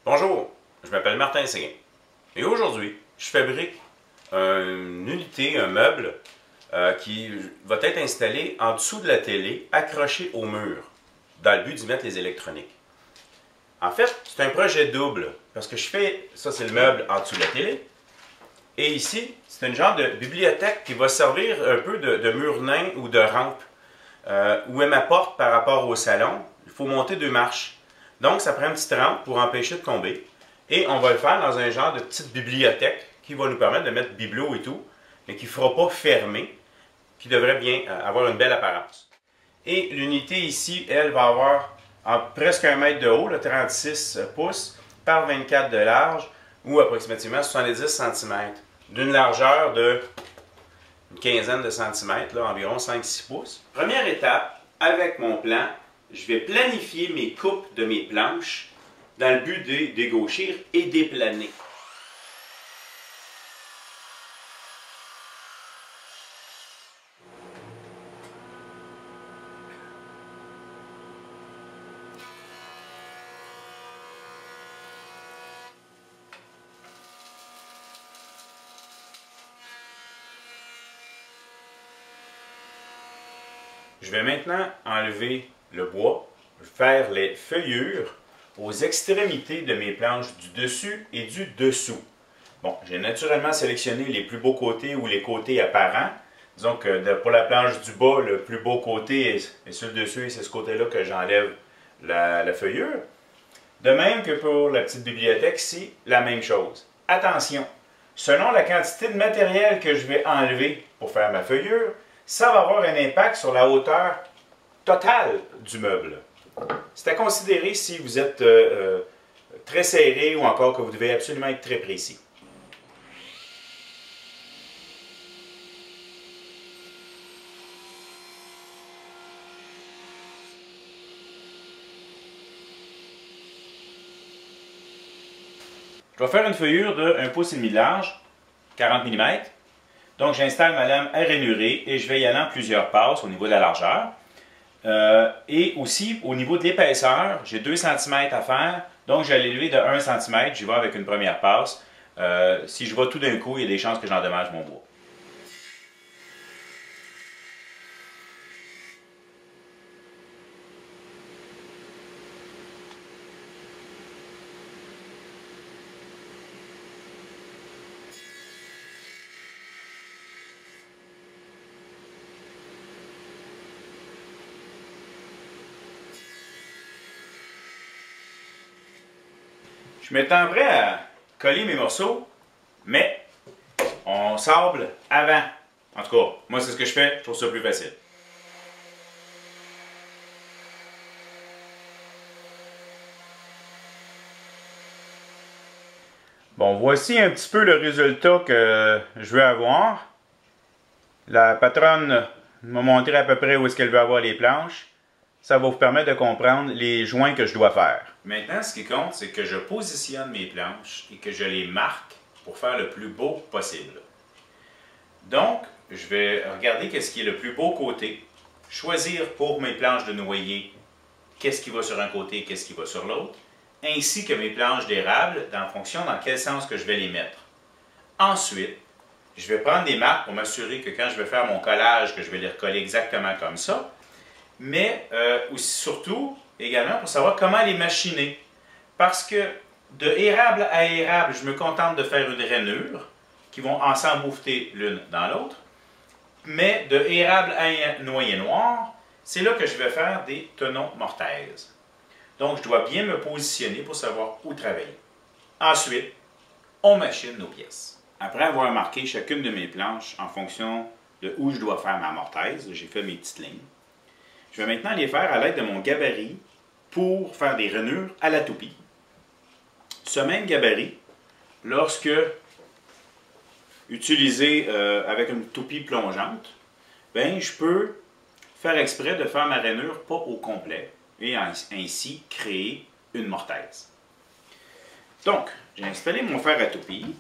Bonjour, je m'appelle Martin Séguin et aujourd'hui, je fabrique une unité, un meuble qui va être installé en dessous de la télé, accroché au mur, dans le but d'y mettre les électroniques. En fait, c'est un projet double parce que je fais, ça c'est le meuble en dessous de la télé, et ici, c'est une genre de bibliothèque qui va servir un peu de mur nain ou de rampe, où est ma porte par rapport au salon. Il faut monter 2 marches. Donc, ça prend une petite rampe pour empêcher de tomber. Et on va le faire dans un genre de petite bibliothèque qui va nous permettre de mettre bibelot et tout, mais qui ne fera pas fermer, qui devrait bien avoir une belle apparence. Et l'unité ici, elle, va avoir presque 1 mètre de haut, 36 pouces, par 24 de large, ou approximativement 70 cm, d'une largeur de une quinzaine de centimètres, là, environ 5-6 pouces. Première étape, avec mon plan, je vais planifier mes coupes de mes planches dans le but de dégauchir et déplaner. Je vais maintenant enlever le bois, faire les feuillures aux extrémités de mes planches du dessus et du dessous. Bon, j'ai naturellement sélectionné les plus beaux côtés ou les côtés apparents. Disons que pour la planche du bas, le plus beau côté est sur le dessus et c'est ce côté-là que j'enlève la feuillure. De même que pour la petite bibliothèque ici, la même chose. Attention, selon la quantité de matériel que je vais enlever pour faire ma feuillure, ça va avoir un impact sur la hauteur totale du meuble. C'est à considérer si vous êtes très serré ou encore que vous devez absolument être très précis. Je vais faire une feuillure de 1,5 pouce de large, 40 mm. Donc j'installe ma lame à rainurée et je vais y aller en plusieurs passes au niveau de la largeur. Et aussi au niveau de l'épaisseur, j'ai 2 cm à faire, donc je vais l'élever de 1 cm, j'y vais avec une première passe. Si je vais tout d'un coup, il y a des chances que j'endommage mon bois. Je m'étends prêt à coller mes morceaux, mais on sable avant. En tout cas, moi c'est ce que je fais, je trouve ça plus facile. Bon, voici un petit peu le résultat que je veux avoir. La patronne m'a montré à peu près où est-ce qu'elle veut avoir les planches. Ça va vous permettre de comprendre les joints que je dois faire. Maintenant, ce qui compte, c'est que je positionne mes planches et que je les marque pour faire le plus beau possible. Donc, je vais regarder qu'est-ce qui est le plus beau côté, choisir pour mes planches de noyer qu'est-ce qui va sur un côté et qu'est-ce qui va sur l'autre, ainsi que mes planches d'érable en fonction dans quel sens que je vais les mettre. Ensuite, je vais prendre des marques pour m'assurer que quand je vais faire mon collage, que je vais les recoller exactement comme ça, mais aussi surtout également pour savoir comment les machiner. Parce que de érable à érable, je me contente de faire une rainure qui vont s'embouffer l'une dans l'autre. Mais de érable à noyer noir, c'est là que je vais faire des tenons mortaises. Donc je dois bien me positionner pour savoir où travailler. Ensuite, on machine nos pièces. Après avoir marqué chacune de mes planches en fonction de où je dois faire ma mortaise, j'ai fait mes petites lignes. Je vais maintenant les faire à l'aide de mon gabarit pour faire des rainures à la toupie. Ce même gabarit, lorsque utilisé avec une toupie plongeante, ben, je peux faire exprès de faire ma rainure pas au complet et ainsi créer une mortaise. Donc, j'ai installé mon fer à toupie,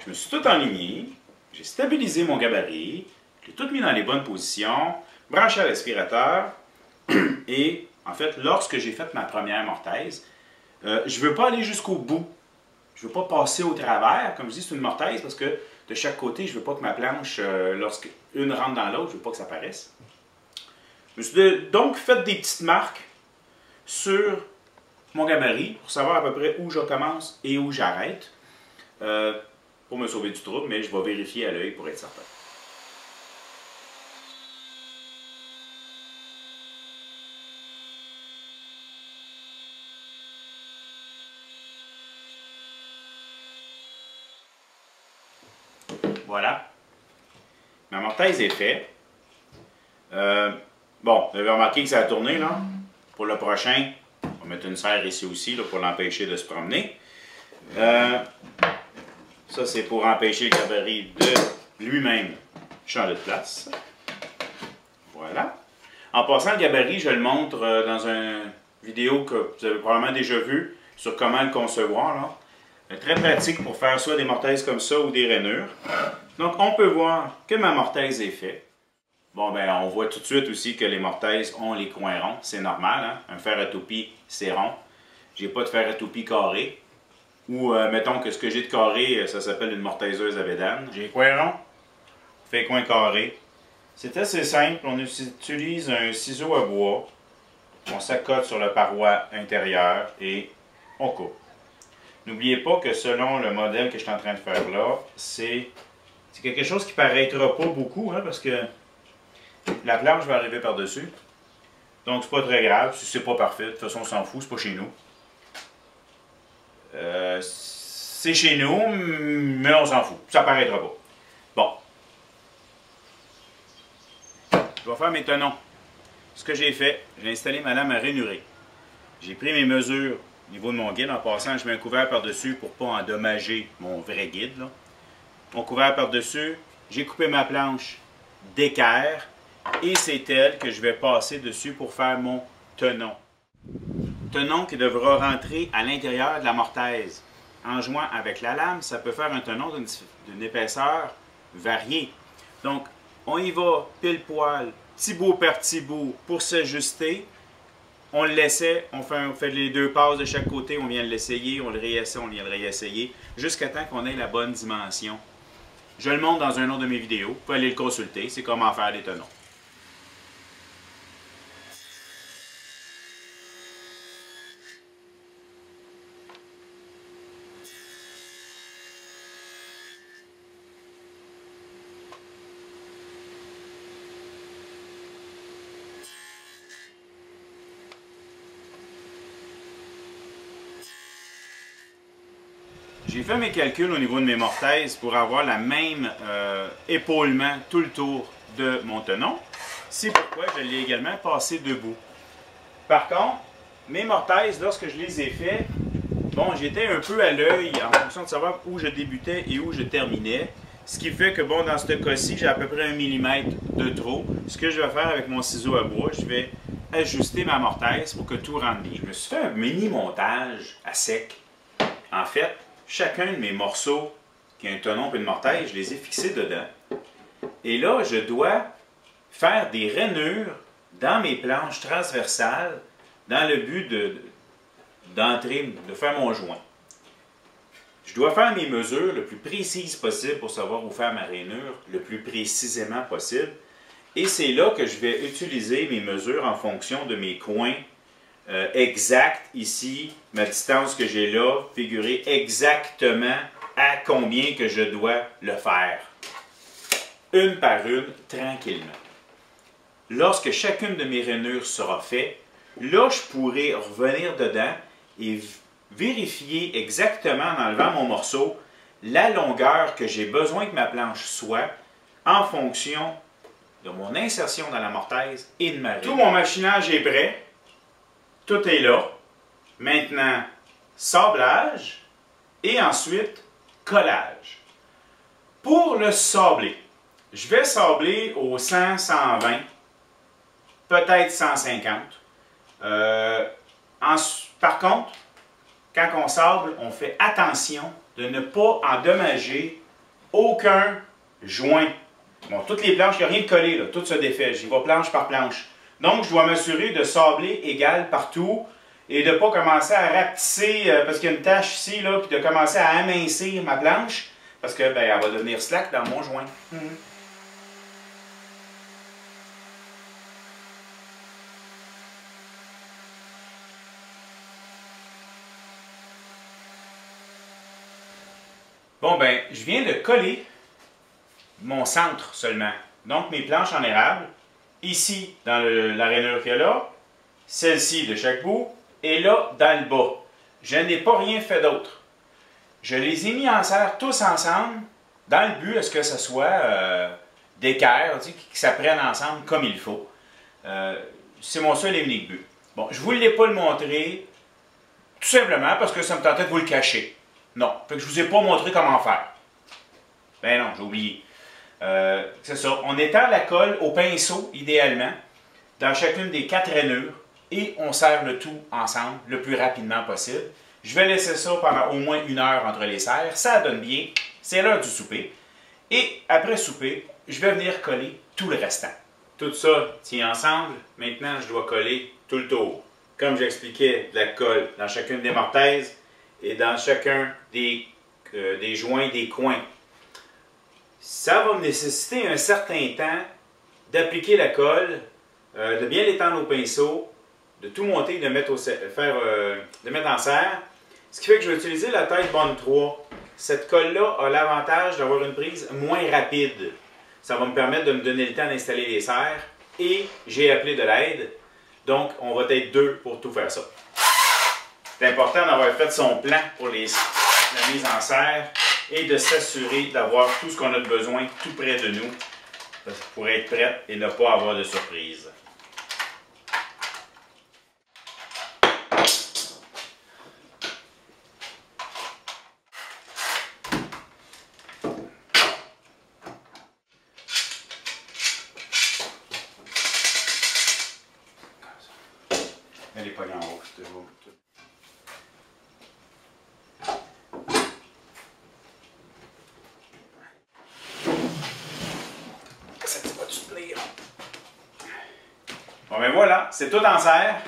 je me suis tout enligné, j'ai stabilisé mon gabarit, je l'ai tout mis dans les bonnes positions, branché à l'aspirateur et en fait, lorsque j'ai fait ma première mortaise, Je ne veux pas aller jusqu'au bout. Je ne veux pas passer au travers. Comme je dis, c'est une mortaise parce que de chaque côté, je ne veux pas que ma planche, lorsqu'une rentre dans l'autre, je ne veux pas que ça paraisse. Je me suis donc fait des petites marques sur mon gabarit pour savoir à peu près où je commence et où j'arrête. Pour me sauver du trouble, mais je vais vérifier à l'œil pour être certain. Voilà. Ma mortaise est faite. Bon, vous avez remarqué que ça a tourné, là. Pour le prochain, on va mettre une serre ici aussi, là, pour l'empêcher de se promener. Ça, c'est pour empêcher le gabarit de lui-même changer de place. Voilà. En passant, le gabarit, je le montre dans une vidéo que vous avez probablement déjà vue sur comment le concevoir, là. Très pratique pour faire soit des mortaises comme ça ou des rainures. Donc, on peut voir que ma mortaise est faite. Bon, ben, on voit tout de suite aussi que les mortaises ont les coins ronds. C'est normal, hein? Un fer à toupie, c'est rond. J'ai pas de fer à toupie carré. Ou, mettons que ce que j'ai de carré, ça s'appelle une mortaiseuse à bédane. J'ai les coins ronds, fait coin carré. C'est assez simple. On utilise un ciseau à bois. On s'accote sur la paroi intérieure et on coupe. N'oubliez pas que selon le modèle que je suis en train de faire là, c'est quelque chose qui ne paraîtra pas beaucoup, hein, parce que la planche va arriver par-dessus. Donc, c'est pas très grave. Si c'est pas parfait, de toute façon, on s'en fout, c'est pas chez nous. C'est chez nous, mais on s'en fout. Ça paraîtra pas. Bon. Je vais faire mes tenons. Ce que j'ai fait, j'ai installé ma lame à rainurer. J'ai pris mes mesures au niveau de mon guide. En passant, je mets un couvert par-dessus pour ne pas endommager mon vrai guide, là. Mon couvert par-dessus, j'ai coupé ma planche d'équerre et c'est elle que je vais passer dessus pour faire mon tenon. Tenon qui devra rentrer à l'intérieur de la mortaise. En joint avec la lame, ça peut faire un tenon d'une épaisseur variée. Donc, on y va pile poil, petit bout par petit bout pour s'ajuster. On le laissait, on fait les deux passes de chaque côté, on vient l'essayer, on le réessaye, on vient le réessayer, jusqu'à temps qu'on ait la bonne dimension. Je le montre dans un autre de mes vidéos, vous pouvez aller le consulter, c'est comment faire des tenons. J'ai fait mes calculs au niveau de mes mortaises pour avoir la même épaulement tout le tour de mon tenon. C'est pourquoi je l'ai également passé debout. Par contre, mes mortaises, lorsque je les ai fait, bon, j'étais un peu à l'œil en fonction de savoir où je débutais et où je terminais. Ce qui fait que, bon, dans ce cas-ci, j'ai à peu près 1 mm de trop. Ce que je vais faire avec mon ciseau à bois, je vais ajuster ma mortaise pour que tout rentre bien. Je me suis fait un mini montage à sec. En fait, chacun de mes morceaux qui a un tenon et une mortaise, je les ai fixés dedans. Et là, je dois faire des rainures dans mes planches transversales dans le but d'entrer, de faire mon joint. Je dois faire mes mesures le plus précises possible pour savoir où faire ma rainure le plus précisément possible. Et c'est là que je vais utiliser mes mesures en fonction de mes coins exact ici, ma distance que j'ai là, figurée exactement à combien que je dois le faire. Une par une, tranquillement. Lorsque chacune de mes rainures sera faite, là, je pourrai revenir dedans et vérifier exactement en enlevant mon morceau la longueur que j'ai besoin que ma planche soit en fonction de mon insertion dans la mortaise et de ma rainure. Tout mon machinage est prêt. Tout est là. Maintenant, sablage et ensuite collage. Pour le sabler, je vais sabler au 100, 120, peut-être 150. Par contre, quand on sable, on fait attention de ne pas endommager aucun joint. Bon, toutes les planches, il n'y a rien de collé, là, tout se défait. J'y vais planche par planche. Donc, je dois m'assurer de sabler égal partout et de ne pas commencer à rapetisser parce qu'il y a une tache ici, là, puis de commencer à amincir ma planche parce que ben, elle va devenir slack dans mon joint. Bon, ben, je viens de coller mon centre seulement. Donc, mes planches en érable, ici, dans la rainure qu'il y a là, celle-ci de chaque bout, et là, dans le bas. Je n'ai pas rien fait d'autre. Je les ai mis en serre tous ensemble, dans le but à ce que ce soit d'équerre, que ça prenne ensemble comme il faut. C'est mon seul et unique but. Bon, je ne voulais pas le montrer, tout simplement parce que ça me tentait de vous le cacher. Non, fait que je ne vous ai pas montré comment faire. Ben non, j'ai oublié. C'est ça, on étend la colle au pinceau, idéalement, dans chacune des 4 rainures, et on serre le tout ensemble le plus rapidement possible. Je vais laisser ça pendant au moins 1 heure entre les serres. Ça donne bien, c'est l'heure du souper. Et après souper, je vais venir coller tout le restant. Tout ça tient ensemble. Maintenant, je dois coller tout le tour. Comme j'expliquais, de la colle dans chacune des mortaises et dans chacun des joints, des coins. Ça va me nécessiter un certain temps d'appliquer la colle, de bien l'étendre au pinceau, de tout monter, de mettre en serre. Ce qui fait que je vais utiliser la taille Bond 3. Cette colle-là a l'avantage d'avoir une prise moins rapide. Ça va me permettre de me donner le temps d'installer les serres et j'ai appelé de l'aide. Donc, on va être 2 pour tout faire ça. C'est important d'avoir fait son plan pour la mise en serre et de s'assurer d'avoir tout ce qu'on a besoin tout près de nous pour être prête et ne pas avoir de surprise. Elle est pas en haut, c'est toujours. Ça ne va te tenir. Bon ben voilà, c'est tout en serre.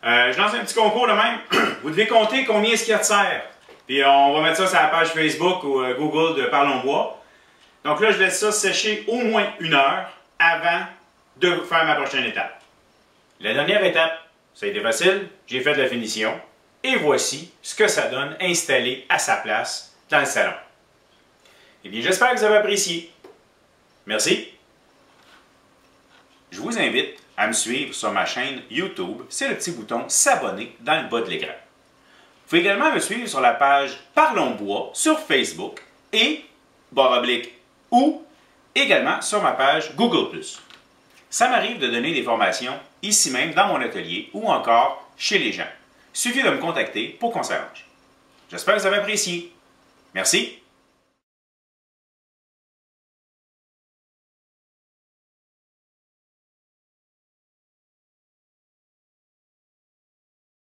Je lance un petit concours de même. Vous devez compter combien est-ce qu'il y a de serre. Puis on va mettre ça sur la page Facebook ou Google de Parlons Bois. Donc là, je laisse ça sécher au moins 1 heure avant de faire ma prochaine étape. La dernière étape, ça a été facile, j'ai fait de la finition. Et voici ce que ça donne installé à sa place dans le salon. Eh bien, j'espère que vous avez apprécié. Merci. Je vous invite à me suivre sur ma chaîne YouTube. C'est le petit bouton s'abonner dans le bas de l'écran. Vous pouvez également me suivre sur la page Parlons Bois sur Facebook et ou également sur ma page Google+. Ça m'arrive de donner des formations ici même dans mon atelier ou encore chez les gens. Il suffit de me contacter pour qu'on s'arrange. J'espère que vous avez apprécié. Merci.